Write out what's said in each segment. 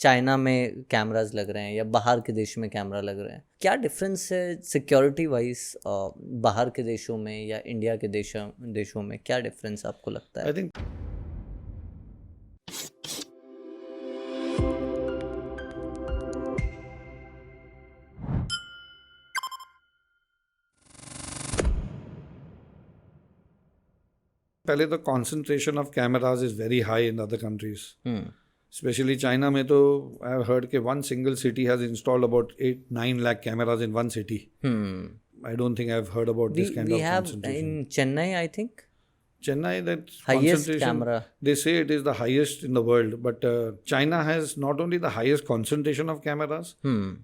China में cameras लग रहे हैं या बाहर के देश में कैमरा लग रहे हैं, क्या डिफरेंस है सिक्योरिटी वाइज बाहर के देशों में या इंडिया के देशों में? क्या डिफरेंस आपको लगता है? आई थिंक पहले तो concentration of cameras is very high in other countries, specially China में तो आई हैव हर्ड के one single city has installed about 8-9 lakh cameras in one city. I don't think I've heard about this kind of concentration. In Chennai, I think Chennai, that highest concentration, camera. they say it is the highest in the world, but China has not only the highest concentration of cameras,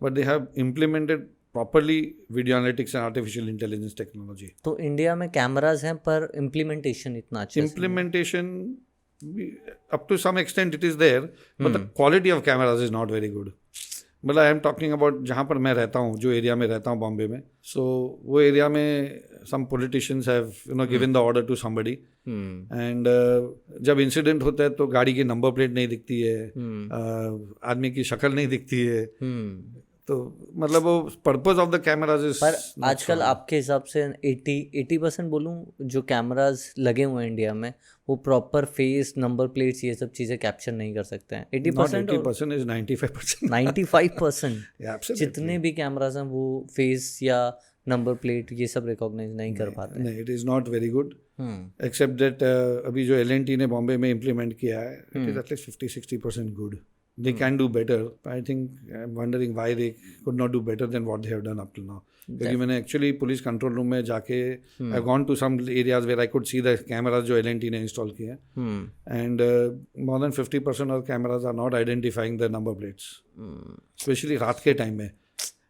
but they have implemented properly video analytics and artificial intelligence technology. तो India में cameras हैं पर implementation इतना अच्छा Implementation, up to some extent it is there, but the quality of cameras is not very good. मतलब I am talking about जहाँ पर मैं रहता हूँ, जो एरिया में रहता हूँ बॉम्बे में, सो वो एरिया में some politicians have given the order to somebody, and जब इंसिडेंट होता है तो गाड़ी की नंबर प्लेट नहीं दिखती है, आदमी की शक्ल नहीं दिखती है, तो मतलब वो purpose of the cameras is. पर आजकल आपके हिसाब से 80% बोलूँ जो कैमराज लगे हुए हैं इंडिया में वो प्रॉपर फेस, नंबर प्लेट्स, ये सब चीज़ें कैप्चर नहीं कर सकते हैं. 80% इज 95%. 95% जितने भी कैमराज हैं वो फेस या नंबर प्लेट ये सब रिकॉग्नाइज नहीं कर पाते. नहीं, it is not very good, except that अभी जो L&T ने बॉम्बे में इम्प्लीमेंट किया है, it is at least 50-60% good. They can do better. I think I'm wondering why they could not do better than what they have done up till now. क्योंकि मैंने actually police control room में जाके I gone to some areas where I could see the cameras जो L&T ने install किए हैं, and more than 50% of cameras are not identifying the number plates, specially रात के टाइम में.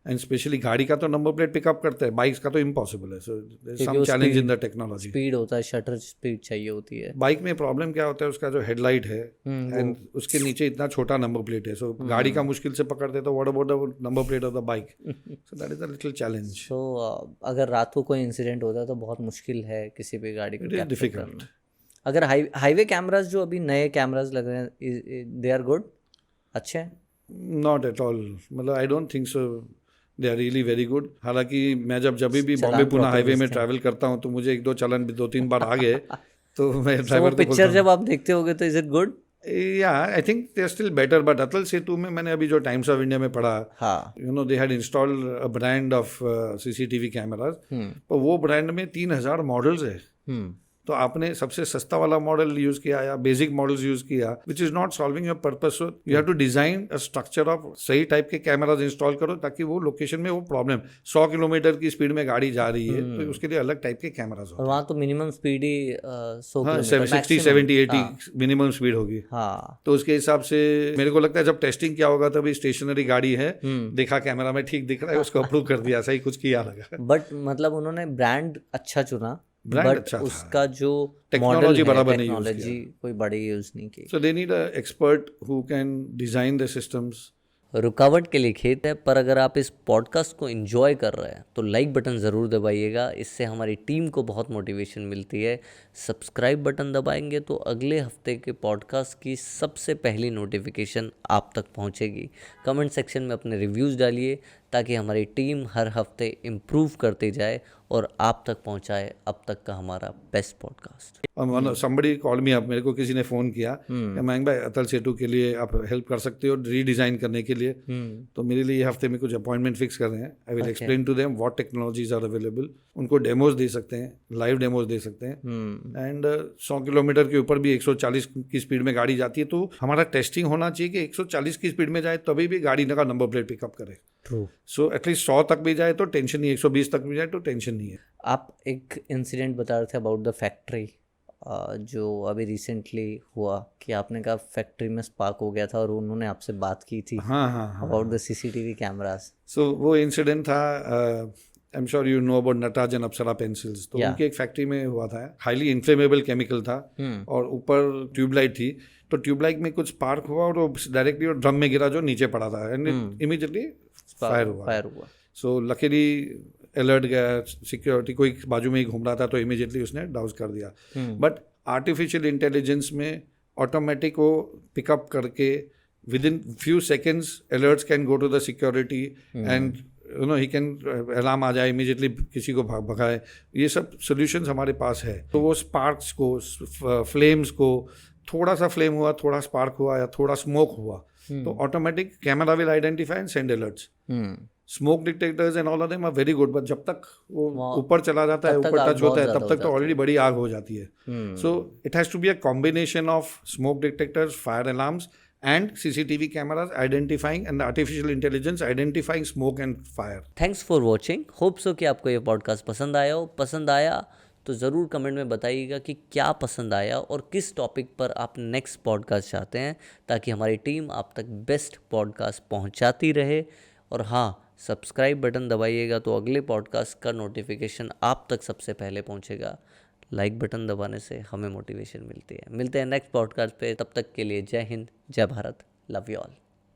एंड स्पेशली गाड़ी का तो नंबर प्लेट पिकअप करते हैं, बाइक्स का तो इम्पॉसिबल है. So there is some challenge in the technology. Speed होता है, शटर स्पीड चाहिए होती है. बाइक में प्रॉब्लम क्या होता है, उसका जो हेडलाइट है एंड उसके नीचे इतना छोटा नंबर प्लेट है, सो गाड़ी का मुश्किल से पकड़ते हैं, तो what about the number plate of the bike? So that is a little challenge. So अगर रात को कोई इंसिडेंट होता है तो बहुत मुश्किल है किसी भी गाड़ी को कैप्चर करना. अगर हाईवे कैमराज जो अभी नए कैमराज लग रहे हैं, दे आर गुड, अच्छे हैं? Not at all. मतलब I don't think so they are really very good. हालांकि मैं जब भी बॉम्बे पुणे हाईवे में ट्रैवल करता हूँ तो मुझे 1-2 चलन 2-3 बार आ गए, तो मैं ड्राइवर को पिक्चर जब आप देखते होगे तो इज इट गुड? या I think they are still better. But Atal Setu में मैंने अभी जो टाइम्स ऑफ इंडिया में पढ़ा, they had installed a brand of CCTV cameras, पर वो ब्रांड में 3000 मॉडल्स है. तो आपने सबसे सस्ता वाला मॉडल यूज किया या बेसिक मॉडल्स यूज किया, which is not solving your purpose. So you have to design a structure of सही टाइप के कैमराज इंस्टॉल करो, ताकि वो लोकेशन में वो प्रॉब्लम 100 किलोमीटर की स्पीड में गाड़ी जा रही है तो उसके लिए अलग टाइप के कैमराज हो. वहाँ तो मिनिमम स्पीड ही 60-70-80 मिनिमम स्पीड होगी. तो उसके हिसाब से मेरे को लगता है जब टेस्टिंग किया होगा तभी स्टेशनरी गाड़ी है, देखा कैमरा में ठीक दिख रहा है, उसको अप्रूव कर दिया, सही कुछ किया लगा. बट मतलब उन्होंने ब्रांड अच्छा चुना, ब्रांड अच्छा था, उसका जो टेक्नोलॉजी बराबर नहीं टेक्नोलॉजी कोई बड़ी यूज नहीं की. So they need a expert who can design the systems. रुकावट के लिए खेत है, पर अगर आप इस पॉडकास्ट को एंजॉय कर रहे हैं तो लाइक बटन ज़रूर दबाइएगा, इससे हमारी टीम को बहुत मोटिवेशन मिलती है. सब्सक्राइब बटन दबाएंगे तो अगले हफ्ते के पॉडकास्ट की सबसे पहली नोटिफिकेशन आप तक पहुंचेगी. कमेंट सेक्शन में अपने रिव्यूज़ डालिए ताकि हमारी टीम हर हफ्ते इम्प्रूव करती जाए और आप तक पहुंचाए अब तक का हमारा best podcast. somebody called me up, मेरे को किसी ने फ़ोन किया कि मयंक भाई अटल सेतु के लिए आप हेल्प कर सकते हो रीडिज़ाइन करने के लिए. तो मेरे लिए ये हफ्ते में कुछ अपॉइंटमेंट फिक्स कर रहे हैं. I will explain to them what technologies are available. उनको डेमोज दे सकते हैं, लाइव डेमोज दे सकते हैं. एंड 100 किलोमीटर के ऊपर भी 140 की स्पीड में गाड़ी जाती है, तो हमारा टेस्टिंग होना चाहिए कि 140 की स्पीड में जाए तभी भी गाड़ी का नंबर प्लेट पिकअप करे. ट्रू. सो एटलीस्ट 100 तक भी जाए तो टेंशन नहीं, 120 तक भी जाए तो टेंशन नहीं है. आप एक इंसिडेंट बता रहे थे अबाउट द फैक्ट्री, जो अभी रिसेंटली हुआ कि आपने कहा फैक्ट्री में स्पार्क हो गया था और उन्होंने आपसे बात की थी about the CCTV cameras. So वो इंसिडेंट था, I am sure you know about Nataraj and Apsara pencils. तो उनकी एक फैक्ट्री में हुआ था, हाईली इन्फ्लेमेबल केमिकल था और ऊपर ट्यूबलाइट थी. तो ट्यूबलाइट में कुछ स्पार्क हुआ और वो डायरेक्टली वो ड्रम में गिरा जो नीचे पड़ा था, एंड इमीडिएटली फायर हुआ. सो लकीली अलर्ट गया, सिक्योरिटी कोई बाजू में ही घूम रहा था तो इमीडिएटली उसने डाउज कर दिया. बट आर्टिफिशियल इंटेलिजेंस में ऑटोमेटिक वो पिकअप करके within few seconds alerts can go to the security and he can alarm आ जाए इमीडिएटली, किसी को भगाए. ये सब सॉल्यूशंस हमारे पास है. तो वो स्पार्क्स को, फ्लेम्स को, थोड़ा सा फ्लेम हुआ, थोड़ा स्पार्क हुआ या थोड़ा स्मोक हुआ, तो automatic camera will identify and send alerts. Smoke detectors and all of them are very good, but जब तक वो ऊपर चला जाता है, ऊपर टच होता है, तब तक तो ऑलरेडी बड़ी आग हो जाती है. So it has to be a combination of smoke detectors, fire alarms and CCTV cameras identifying and the artificial intelligence identifying smoke and fire. Thanks for watching. Hope so कि आपको ये पॉडकास्ट पसंद आया हो. पसंद आया तो ज़रूर कमेंट में बताइएगा कि क्या पसंद आया और किस टॉपिक पर आप नेक्स्ट पॉडकास्ट चाहते हैं, ताकि हमारी टीम आप तक बेस्ट पॉडकास्ट पहुंचाती रहे. और हाँ, सब्सक्राइब बटन दबाइएगा तो अगले पॉडकास्ट का नोटिफिकेशन आप तक सबसे पहले पहुंचेगा. लाइक बटन दबाने से हमें मोटिवेशन मिलती है. मिलते हैं नेक्स्ट पॉडकास्ट पे. तब तक के लिए जय हिंद, जय भारत, लव यू ऑल.